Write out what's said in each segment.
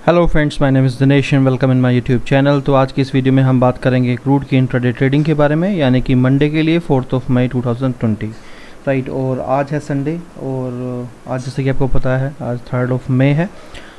Hello friends, my name is Dinesh and welcome in my YouTube channel. तो आज की इस वीडियो में हम बात करेंगे क्रूड की इंट्राडे ट्रेडिंग के बारे में, यानी कि मंडे के लिए 4 मई 2020 राइट। और आज है संडे और आज जैसे कि आपको पता है आज 3 मई है,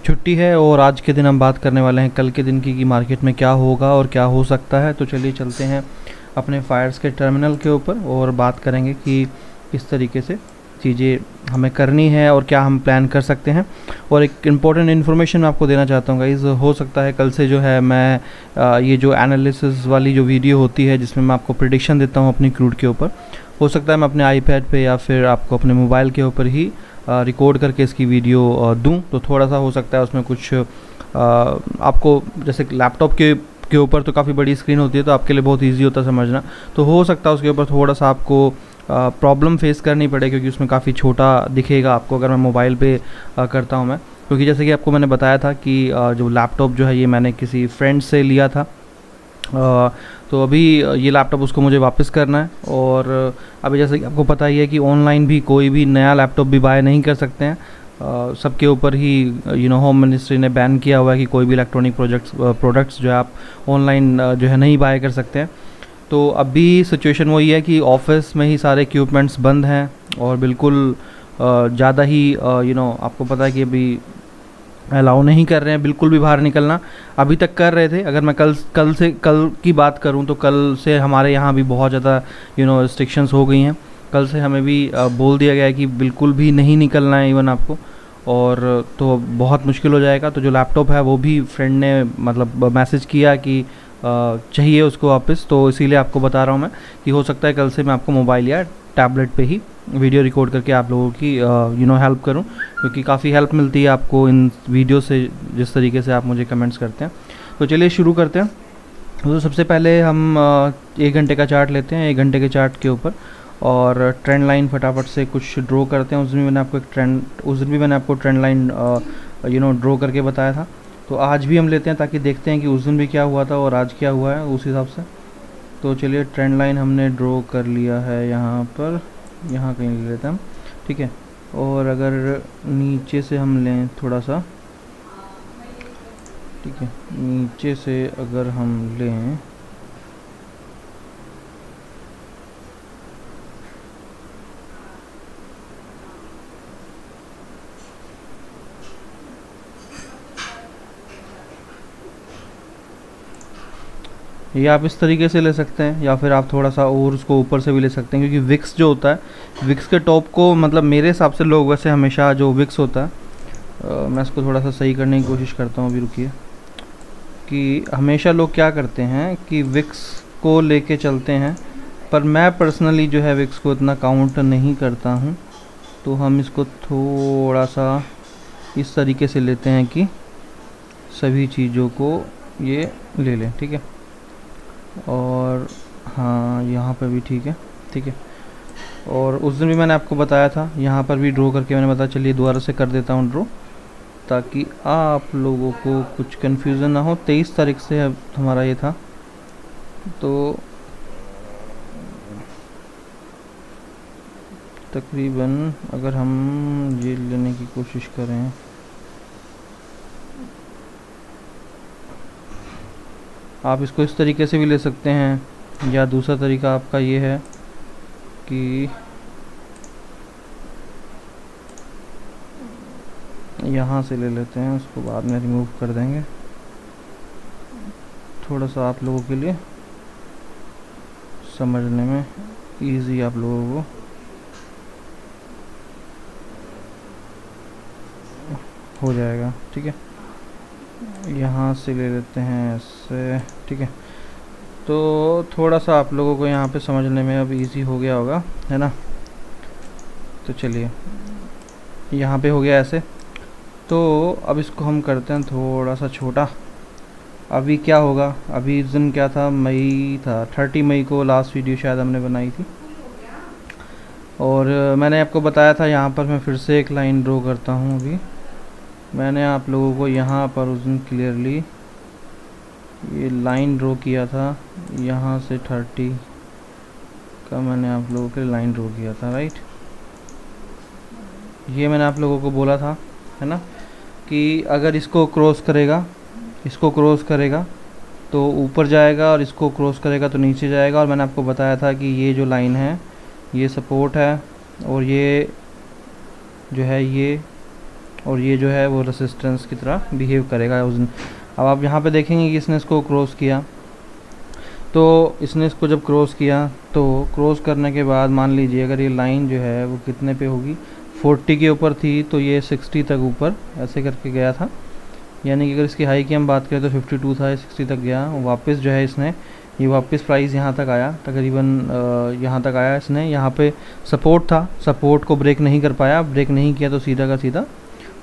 छुट्टी है। और आज के दिन हम बात करने वाले हैं कल के दिन की कि मार्केट में क्या होगा और क्या हो सकता है। तो चलिए चलते हैं अपने फायर्स के टर्मिनल के ऊपर और बात करेंगे कि किस तरीके से चीज़ें हमें करनी है और क्या हम प्लान कर सकते हैं। और एक इम्पॉर्टेंट इन्फॉर्मेशन मैं आपको देना चाहता हूँ गाइस, हो सकता है कल से जो है मैं ये जो एनालिसिस वाली जो वीडियो होती है जिसमें मैं आपको प्रिडिक्शन देता हूँ अपनी क्रूड के ऊपर, हो सकता है मैं अपने आईपैड पे या फिर आपको अपने मोबाइल के ऊपर ही रिकॉर्ड करके इसकी वीडियो दूँ। तो थोड़ा सा हो सकता है उसमें कुछ आपको, जैसे लैपटॉप के ऊपर तो काफ़ी बड़ी स्क्रीन होती है तो आपके लिए बहुत ईजी होता है समझना, तो हो सकता है उसके ऊपर थोड़ा सा आपको प्रॉब्लम फेस करनी पड़े क्योंकि उसमें काफ़ी छोटा दिखेगा आपको अगर मैं मोबाइल पे करता हूँ मैं। क्योंकि जैसे कि आपको मैंने बताया था कि जो लैपटॉप जो है ये मैंने किसी फ्रेंड से लिया था, तो अभी ये लैपटॉप उसको मुझे वापस करना है। और अभी जैसे कि आपको पता ही है कि ऑनलाइन भी कोई भी नया लैपटॉप भी बाय नहीं कर सकते हैं। सबके ऊपर ही होम मिनिस्ट्री ने बैन किया हुआ है कि कोई भी इलेक्ट्रॉनिक प्रोडक्ट्स जो है आप ऑनलाइन जो है नहीं बाय कर सकते हैं। तो अभी सिचुएशन वही है कि ऑफिस में ही सारे इक्विपमेंट्स बंद हैं और बिल्कुल ज़्यादा ही आपको पता है कि अभी अलाउ नहीं कर रहे हैं बिल्कुल भी बाहर निकलना। अभी तक कर रहे थे, अगर मैं कल की बात करूं तो कल से हमारे यहाँ भी बहुत ज़्यादा रिस्ट्रिक्शंस हो गई हैं। कल से हमें भी बोल दिया गया है कि बिल्कुल भी नहीं निकलना है इवन आपको, और तो बहुत मुश्किल हो जाएगा। तो जो लैपटॉप है वो भी फ्रेंड ने मतलब मैसेज किया कि चाहिए उसको वापस, तो इसीलिए आपको बता रहा हूँ मैं कि हो सकता है कल से मैं आपको मोबाइल या टैबलेट पे ही वीडियो रिकॉर्ड करके आप लोगों की हेल्प करूं, क्योंकि काफ़ी हेल्प मिलती है आपको इन वीडियो से जिस तरीके से आप मुझे कमेंट्स करते हैं। तो चलिए शुरू करते हैं। तो सबसे पहले हम 1 घंटे का चार्ट लेते हैं, 1 घंटे के चार्ट के ऊपर, और ट्रेंड लाइन फटाफट से कुछ ड्रॉ करते हैं। उस दिन भी मैंने आपको ट्रेंड लाइन ड्रॉ करके बताया था। तो आज भी हम लेते हैं ताकि देखते हैं कि उस दिन भी क्या हुआ था और आज क्या हुआ है उस हिसाब से। तो चलिए ट्रेंड लाइन हमने ड्रॉ कर लिया है यहाँ पर, यहाँ कहीं ले लेते हैं हम, ठीक है। और अगर नीचे से हम लें थोड़ा सा, ठीक है, नीचे से अगर हम लें ये आप इस तरीके से ले सकते हैं, या फिर आप थोड़ा सा और उसको ऊपर से भी ले सकते हैं, क्योंकि विक्स जो होता है विक्स के टॉप को, मतलब मेरे हिसाब से लोग वैसे हमेशा जो विक्स होता है मैं इसको थोड़ा सा सही करने की कोशिश करता हूँ, अभी रुकिए, कि हमेशा लोग क्या करते हैं कि विक्स को लेके चलते हैं, पर मैं पर्सनली जो है विक्स को इतना काउंट नहीं करता हूँ। तो हम इसको थोड़ा सा इस तरीके से लेते हैं कि सभी चीज़ों को ये ले लें, ठीक है। और हाँ, यहाँ पर भी ठीक है, ठीक है। और उस दिन भी मैंने आपको बताया था, यहाँ पर भी ड्रॉ करके मैंने बताया। चलिए दोबारा से कर देता हूँ ड्रॉ ताकि आप लोगों को कुछ कन्फ्यूज़न ना हो। 23 तारीख से अब हमारा ये था, तो तकरीबन अगर हम ये लेने की कोशिश करें, आप इसको इस तरीके से भी ले सकते हैं, या दूसरा तरीका आपका ये है कि यहाँ से ले लेते हैं, उसको बाद में रिमूव कर देंगे, थोड़ा सा आप लोगों के लिए समझने में इजी आप लोगों को हो जाएगा, ठीक है। यहाँ से ले लेते हैं ऐसे, ठीक है। तो थोड़ा सा आप लोगों को यहाँ पे समझने में अब इजी हो गया होगा, है ना। तो चलिए यहाँ पे हो गया ऐसे। तो अब इसको हम करते हैं थोड़ा सा छोटा। अभी क्या होगा, अभी इस दिन क्या था, मई था, 30 मई को लास्ट वीडियो शायद हमने बनाई थी। और मैंने आपको बताया था, यहाँ पर मैं फिर से एक लाइन ड्रॉ करता हूँ। अभी मैंने आप लोगों को यहाँ पर उस दिन क्लियरली ये लाइन ड्रॉ किया था, यहाँ से 30 का मैंने आप लोगों के लिए लाइन ड्रॉ किया था, राइट। ये मैंने आप लोगों को बोला था, है ना। कि अगर इसको क्रॉस करेगा तो ऊपर जाएगा, और इसको क्रॉस करेगा तो नीचे जाएगा। और मैंने आपको बताया था कि ये जो लाइन है ये सपोर्ट है, और ये जो है ये, और ये जो है वो रेसिस्टेंस की तरह बिहेव करेगा उस दिन। अब आप यहाँ पे देखेंगे कि इसने इसको क्रॉस किया, तो इसने इसको जब क्रॉस किया तो क्रॉस करने के बाद मान लीजिए अगर ये लाइन जो है वो कितने पे होगी, 40 के ऊपर थी, तो ये 60 तक ऊपर ऐसे करके गया था। यानी कि अगर इसकी हाई की हम बात करें तो 52 था, 60 तक गया। वापस जो है इसने ये वापस प्राइस यहाँ तक आया, तकरीबन यहाँ तक आया। इसने यहाँ पे सपोर्ट था, सपोर्ट को ब्रेक नहीं कर पाया, ब्रेक नहीं किया तो सीधा का सीधा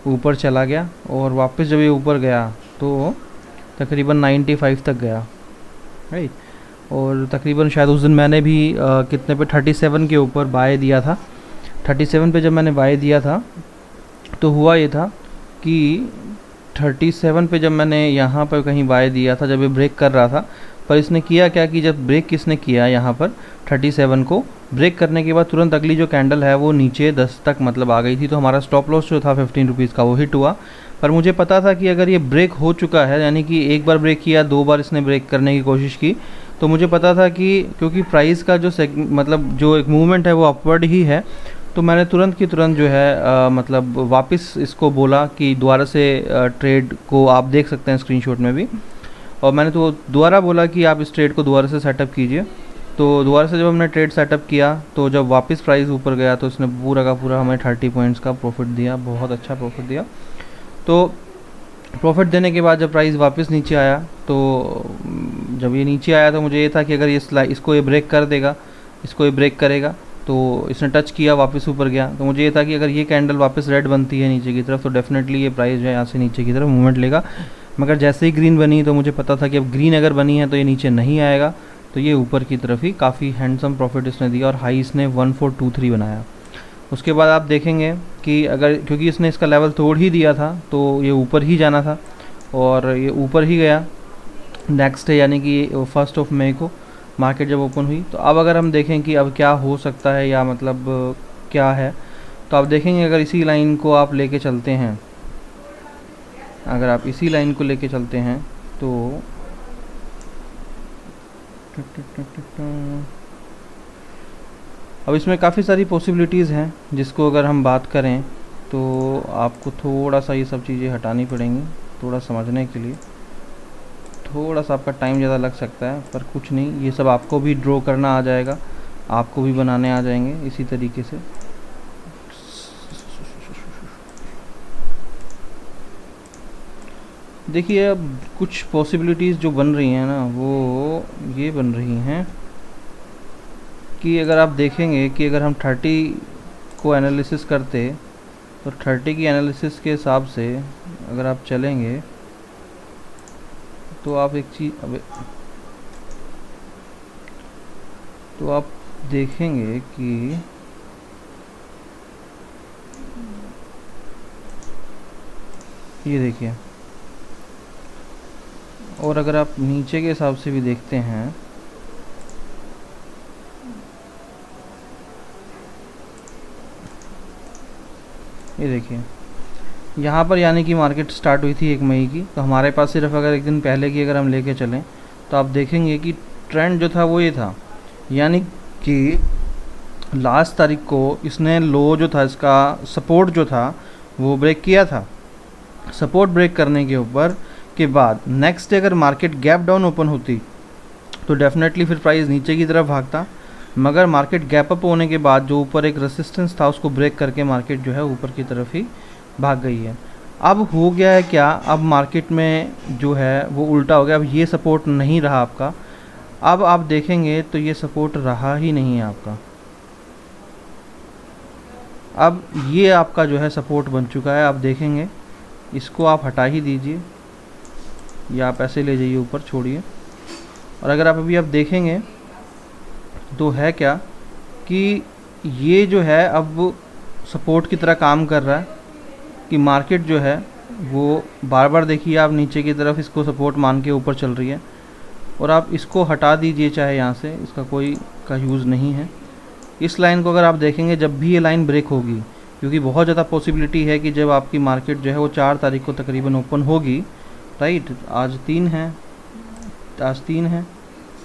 ऊपर चला गया। और वापस जब ये ऊपर गया तो तकरीबन 95 तक गया, राइट। और तकरीबन शायद उस दिन मैंने भी कितने पे 37 के ऊपर बाय दिया था। 37 पे जब मैंने बाय दिया था तो हुआ ये था कि 37 पे जब मैंने यहाँ पर कहीं बाय दिया था, जब ये ब्रेक कर रहा था, पर इसने किया क्या कि जब ब्रेक किसने किया यहाँ पर 37 को ब्रेक करने के बाद तुरंत अगली जो कैंडल है वो नीचे 10 तक मतलब आ गई थी। तो हमारा स्टॉप लॉस जो था 15 रुपीज़ का वो हिट हुआ। पर मुझे पता था कि अगर ये ब्रेक हो चुका है, यानी कि एक बार ब्रेक किया, 2 बार इसने ब्रेक करने की कोशिश की, तो मुझे पता था कि क्योंकि प्राइस का जो मतलब जो एक मूवमेंट है वो अपवर्ड ही है, तो मैंने तुरंत की तुरंत जो है मतलब वापस इसको बोला कि दोबारा से ट्रेड को आप देख सकते हैं स्क्रीनशॉट में भी। और मैंने तो दोबारा बोला कि आप इस ट्रेड को दोबारा से सेटअप कीजिए। तो दोबारा से जब हमने ट्रेड सेटअप किया तो जब वापस प्राइस ऊपर गया तो इसने पूरा का पूरा हमें 30 पॉइंट्स का प्रॉफिट दिया, बहुत अच्छा प्रॉफिट दिया। तो प्रॉफिट देने के बाद जब प्राइस वापस नीचे आया, तो जब ये नीचे आया तो मुझे ये था कि अगर ये इसको ये ब्रेक कर देगा, इसको ये ब्रेक करेगा, तो इसने टच किया, वापस ऊपर गया, तो मुझे ये था कि अगर ये कैंडल वापस रेड बनती है नीचे की तरफ तो डेफिनेटली ये प्राइस जो है यहाँ से नीचे की तरफ मूवमेंट लेगा। मगर जैसे ही ग्रीन बनी तो मुझे पता था कि अब ग्रीन अगर बनी है तो ये नीचे नहीं आएगा, तो ये ऊपर की तरफ ही काफ़ी हैंडसम प्रॉफिट इसने दिया और हाई इसने 1423 बनाया। उसके बाद आप देखेंगे कि अगर क्योंकि इसने इसका लेवल तोड़ ही दिया था तो ये ऊपर ही जाना था, और ये ऊपर ही गया नेक्स्ट डे, यानी कि 1 मई को मार्केट जब ओपन हुई। तो अब अगर हम देखें कि अब क्या हो सकता है या मतलब क्या है, तो आप देखेंगे अगर इसी लाइन को आप लेके चलते हैं, अगर आप इसी लाइन को लेके चलते हैं तो अब इसमें काफ़ी सारी पॉसिबिलिटीज़ हैं, जिसको अगर हम बात करें तो आपको थोड़ा सा ये सब चीज़ें हटानी पड़ेंगी, थोड़ा समझने के लिए थोड़ा सा आपका टाइम ज़्यादा लग सकता है, पर कुछ नहीं, ये सब आपको भी ड्रॉ करना आ जाएगा, आपको भी बनाने आ जाएंगे इसी तरीके से। देखिए अब कुछ पॉसिबिलिटीज़ जो बन रही हैं ना वो ये बन रही हैं कि अगर आप देखेंगे कि अगर हम 30 को एनालिसिस करते तो 30 की एनालिसिस के हिसाब से अगर आप चलेंगे तो आप एक चीज़ तो आप देखेंगे कि ये देखिए, और अगर आप नीचे के हिसाब से भी देखते हैं ये देखिए यहाँ पर, यानी कि मार्केट स्टार्ट हुई थी 1 मई की, तो हमारे पास सिर्फ अगर एक दिन पहले की अगर हम लेके चलें तो आप देखेंगे कि ट्रेंड जो था वो ये था, यानी कि लास्ट तारीख को इसने लो जो था, इसका सपोर्ट जो था वो ब्रेक किया था। सपोर्ट ब्रेक करने के ऊपर के बाद नेक्स्ट डे अगर मार्केट गैप डाउन ओपन होती तो डेफिनेटली फिर प्राइस नीचे की तरफ भागता, मगर मार्केट गैप अप होने के बाद जो ऊपर एक रेसिस्टेंस था उसको ब्रेक करके मार्केट जो है ऊपर की तरफ ही भाग गई है। अब हो गया है क्या, अब मार्केट में जो है वो उल्टा हो गया, अब ये सपोर्ट नहीं रहा आपका, अब आप देखेंगे तो ये सपोर्ट रहा ही नहीं है आपका, अब ये आपका जो है सपोर्ट बन चुका है। आप देखेंगे इसको आप हटा ही दीजिए या आप ऐसे ले जाइए ऊपर, छोड़िए। और अगर आप अभी आप देखेंगे तो है क्या कि ये जो है अब सपोर्ट की तरह काम कर रहा है कि मार्केट जो है वो बार बार देखिए आप नीचे की तरफ इसको सपोर्ट मान के ऊपर चल रही है, और आप इसको हटा दीजिए चाहे यहाँ से, इसका कोई का यूज़ नहीं है। इस लाइन को अगर आप देखेंगे जब भी ये लाइन ब्रेक होगी, क्योंकि बहुत ज़्यादा पॉसिबिलिटी है कि जब आपकी मार्केट जो है वो 4 तारीख को तकरीबन ओपन होगी, राइट, आज 3 है,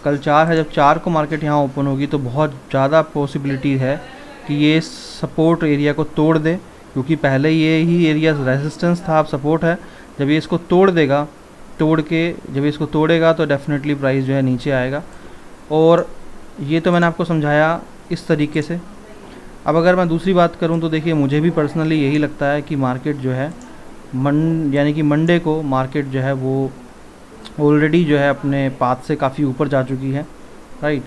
कल 4 है, जब 4 को मार्केट यहाँ ओपन होगी तो बहुत ज़्यादा पॉसिबिलिटी है कि ये सपोर्ट एरिया को तोड़ दे, क्योंकि पहले ये ही एरिया रेजिस्टेंस था, अब सपोर्ट है। जब ये इसको तोड़ देगा, जब इसको तोड़ेगा तो डेफिनेटली प्राइस जो है नीचे आएगा। और ये तो मैंने आपको समझाया इस तरीके से। अब अगर मैं दूसरी बात करूं तो देखिए, मुझे भी पर्सनली यही लगता है कि मार्केट जो है यानी कि मंडे को मार्केट जो है वो ऑलरेडी जो है अपने पाथ से काफ़ी ऊपर जा चुकी है, राइट।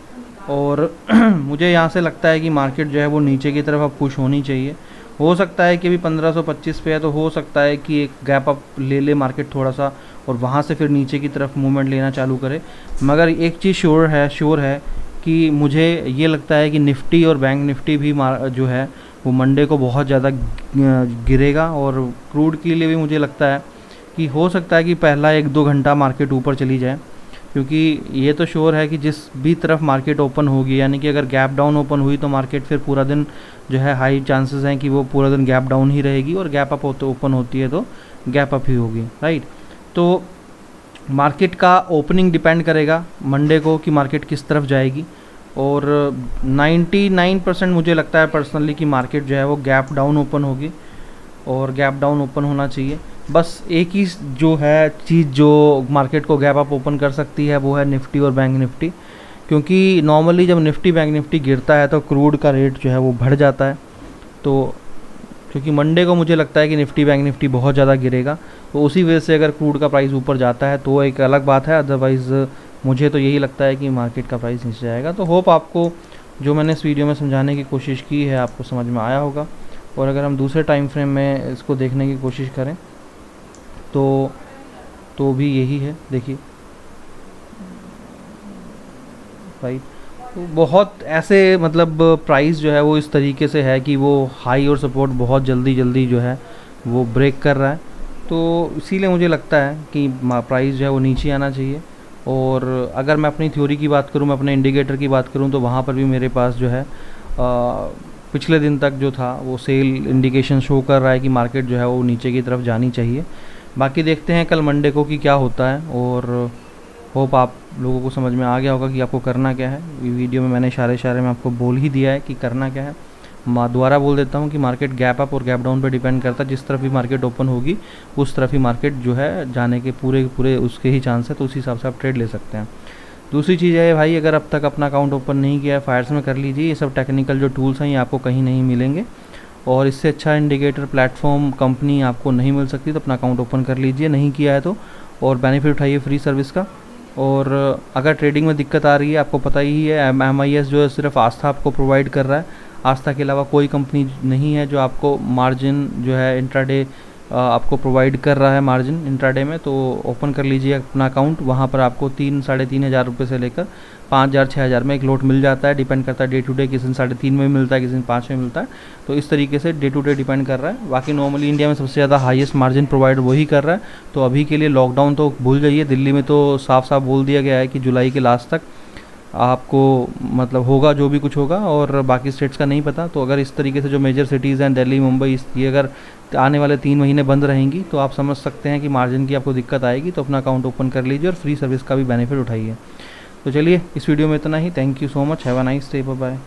और मुझे यहाँ से लगता है कि मार्केट जो है वो नीचे की तरफ अब पुश होनी चाहिए। हो सकता है कि अभी 1525 पे है, तो हो सकता है कि एक गैप अप ले ले मार्केट थोड़ा सा, और वहाँ से फिर नीचे की तरफ मूवमेंट लेना चालू करे। मगर एक चीज़ श्योर है कि मुझे ये लगता है कि निफ्टी और बैंक निफ्टी भी जो है वो मंडे को बहुत ज़्यादा गिरेगा। और क्रूड के लिए भी मुझे लगता है कि हो सकता है कि पहला 1-2 घंटा मार्केट ऊपर चली जाए, क्योंकि ये तो श्योर है कि जिस भी तरफ मार्केट ओपन होगी, यानी कि अगर गैप डाउन ओपन हुई तो मार्केट फिर पूरा दिन जो है हाई चांसेस हैं कि वो पूरा दिन गैप डाउन ही रहेगी, और गैप अप ओपन होती है तो गैप अप ही होगी, राइट। तो मार्केट का ओपनिंग डिपेंड करेगा मंडे को कि मार्केट किस तरफ जाएगी। और 99% मुझे लगता है पर्सनली कि मार्केट जो है वो गैप डाउन ओपन होगी, और गैप डाउन ओपन होना चाहिए। बस एक ही जो है चीज़ जो मार्केट को गैप अप ओपन कर सकती है वो है निफ्टी और बैंक निफ्टी, क्योंकि नॉर्मली जब निफ्टी बैंक निफ्टी गिरता है तो क्रूड का रेट जो है वो बढ़ जाता है। तो क्योंकि मंडे को मुझे लगता है कि निफ्टी बैंक निफ्टी बहुत ज़्यादा गिरेगा, तो उसी वजह से अगर क्रूड का प्राइस ऊपर जाता है तो एक अलग बात है, अदरवाइज़ मुझे तो यही लगता है कि मार्केट का प्राइस नीचे जाएगा। तो होप आपको जो मैंने इस वीडियो में समझाने की कोशिश की है आपको समझ में आया होगा। और अगर हम दूसरे टाइम फ्रेम में इसको देखने की कोशिश करें तो भी यही है, देखिए, राइट। तो बहुत ऐसे मतलब प्राइस जो है वो इस तरीके से है कि वो हाई और सपोर्ट बहुत जल्दी जो है वो ब्रेक कर रहा है। तो इसीलिए मुझे लगता है कि प्राइस जो है वो नीचे आना चाहिए। और अगर मैं अपनी थ्योरी की बात करूं, मैं अपने इंडिकेटर की बात करूं, तो वहाँ पर भी मेरे पास जो है पिछले दिन तक जो था वो सेल इंडिकेशन शो कर रहा है कि मार्केट जो है वो नीचे की तरफ जानी चाहिए। बाकी देखते हैं कल मंडे को कि क्या होता है। और होप आप लोगों को समझ में आ गया होगा कि आपको करना क्या है। वीडियो में मैंने इशारे में आपको बोल ही दिया है कि करना क्या है। दोबारा बोल देता हूँ कि मार्केट गैप अप और गैप डाउन पर डिपेंड करता है। जिस तरफ भी मार्केट ओपन होगी उस तरफ ही मार्केट जो है जाने के पूरे उसके ही चांस है, तो उस हिसाब से आप ट्रेड ले सकते हैं। दूसरी चीज़ है भाई, अगर अब तक अपना अकाउंट ओपन नहीं किया है फायर्स में कर लीजिए। ये सब टेक्निकल जो टूल्स हैं ये आपको कहीं नहीं मिलेंगे, और इससे अच्छा इंडिकेटर प्लेटफॉर्म कंपनी आपको नहीं मिल सकती। तो अपना अकाउंट ओपन कर लीजिए, नहीं किया है तो, और बेनिफिट उठाइए फ्री सर्विस का। और अगर ट्रेडिंग में दिक्कत आ रही है, आपको पता ही है MIS जो है सिर्फ आस्था आपको प्रोवाइड कर रहा है। आस्था के अलावा कोई कंपनी नहीं है जो आपको मार्जिन जो है इंट्राडे आपको प्रोवाइड कर रहा है मार्जिन इंट्राडे में। तो ओपन कर लीजिए अपना अकाउंट, वहाँ पर आपको 3-3.5 हज़ार रुपये से लेकर 5,000-6,000 में एक लोट मिल जाता है। डिपेंड करता है डे टू डे, किसी दिन 3.5 में मिलता है, किसी दिन 5 में मिलता है। तो इस तरीके से डे टू डे डिपेंड कर रहा है। बाकी नॉर्मली इंडिया में सबसे ज़्यादा हाईएस्ट मार्जिन प्रोवाइड वही कर रहा है। तो अभी के लिए लॉकडाउन तो भूल जाइए, दिल्ली में तो साफ साफ बोल दिया गया है कि जुलाई के लास्ट तक आपको मतलब होगा जो भी कुछ होगा, और बाकी स्टेट्स का नहीं पता। तो अगर इस तरीके से जो मेजर सिटीज़ हैं दिल्ली मुंबई, ये अगर आने वाले 3 महीने बंद रहेंगी तो आप समझ सकते हैं कि मार्जिन की आपको दिक्कत आएगी। तो अपना अकाउंट ओपन कर लीजिए और फ्री सर्विस का भी बेनिफिट उठाइए। तो चलिए इस वीडियो में इतना ही। Thank you so much, have a nice day, bye bye.